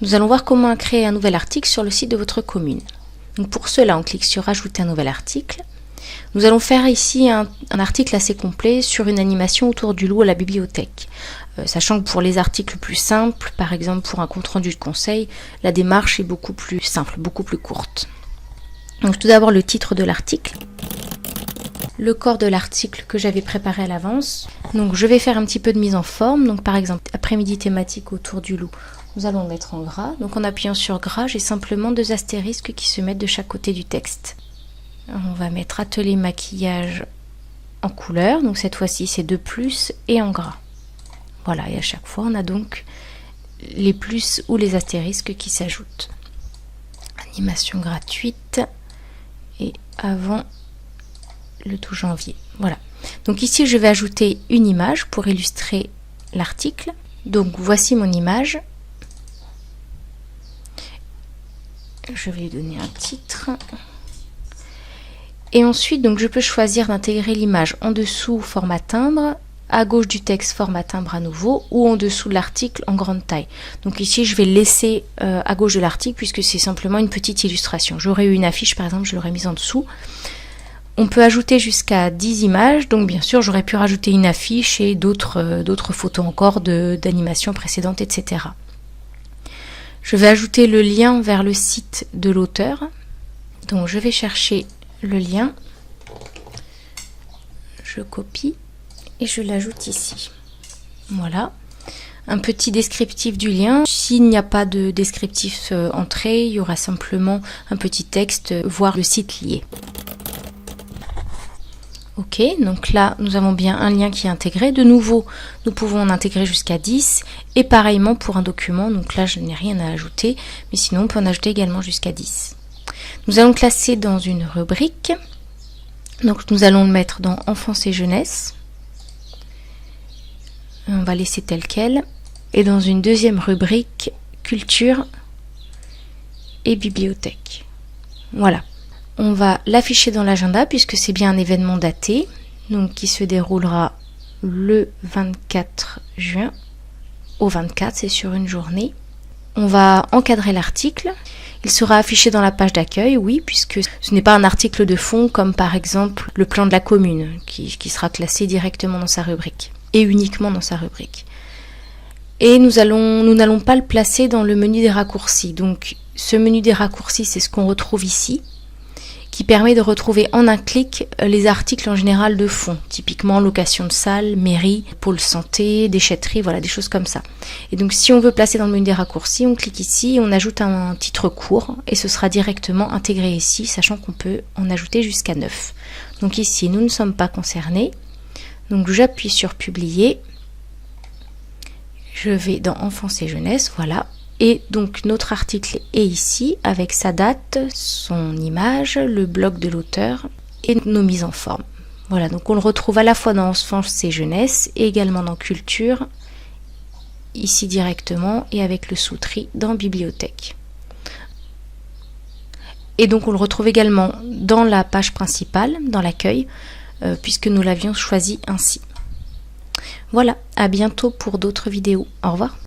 Nous allons voir comment créer un nouvel article sur le site de votre commune. Donc pour cela, on clique sur Ajouter un nouvel article. Nous allons faire ici un article assez complet sur une animation autour du loup à la bibliothèque. Sachant que pour les articles plus simples, par exemple pour un compte-rendu de conseil, la démarche est beaucoup plus simple, beaucoup plus courte. Donc tout d'abord le titre de l'article, le corps de l'article que j'avais préparé à l'avance. Donc je vais faire un petit peu de mise en forme. Donc par exemple, après-midi thématique autour du loup, nous allons le mettre en gras. Donc en appuyant sur gras, j'ai simplement 2 astérisques qui se mettent de chaque côté du texte. On va mettre atelier maquillage en couleur. Donc cette fois-ci c'est 2+ et en gras. Voilà, et à chaque fois on a donc les plus ou les astérisques qui s'ajoutent. Animation gratuite et avant le 12 janvier. Voilà. Donc ici je vais ajouter une image pour illustrer l'article. Donc voici mon image. Je vais lui donner un titre. Et ensuite donc je peux choisir d'intégrer l'image en dessous format timbre, à gauche du texte format timbre à nouveau, ou en dessous de l'article en grande taille. Donc ici je vais laisser à gauche de l'article puisque c'est simplement une petite illustration. J'aurais eu une affiche par exemple, je l'aurais mise en dessous. On peut ajouter jusqu'à 10 images, donc bien sûr j'aurais pu rajouter une affiche et d'autres photos encore d'animations précédentes, etc. Je vais ajouter le lien vers le site de l'auteur. Donc je vais chercher le lien, je copie et je l'ajoute ici. Voilà. Un petit descriptif du lien. S'il n'y a pas de descriptif entrée, il y aura simplement un petit texte, voire le site lié. Ok, donc là nous avons bien un lien qui est intégré. De nouveau, nous pouvons en intégrer jusqu'à 10 et pareillement pour un document. Donc là je n'ai rien à ajouter, mais sinon on peut en ajouter également jusqu'à 10. Nous allons classer dans une rubrique. Donc nous allons le mettre dans Enfance et jeunesse. On va laisser tel quel. Et dans une deuxième rubrique, culture et bibliothèque. Voilà. On va l'afficher dans l'agenda puisque c'est bien un événement daté, donc qui se déroulera le 24 juin au 24, c'est sur une journée. On va encadrer l'article. Il sera affiché dans la page d'accueil, oui, puisque ce n'est pas un article de fond comme par exemple le plan de la commune qui sera classé directement dans sa rubrique et uniquement dans sa rubrique. Et nous n'allons pas le placer dans le menu des raccourcis. Donc ce menu des raccourcis, c'est ce qu'on retrouve ici, qui permet de retrouver en un clic les articles en général de fond, typiquement location de salle, mairie, pôle santé, déchetterie, voilà, des choses comme ça. Et donc si on veut placer dans le menu des raccourcis, on clique ici, on ajoute un titre court et ce sera directement intégré ici, sachant qu'on peut en ajouter jusqu'à 9. Donc ici, nous ne sommes pas concernés. Donc j'appuie sur publier. Je vais dans Enfance et jeunesse, voilà. Et donc notre article est ici avec sa date, son image, le blog de l'auteur et nos mises en forme. Voilà, donc on le retrouve à la fois dans Enfance et jeunesse et également dans culture, ici directement et avec le sous-tri dans bibliothèque. Et donc on le retrouve également dans la page principale, dans l'accueil, puisque nous l'avions choisi ainsi. Voilà, à bientôt pour d'autres vidéos. Au revoir.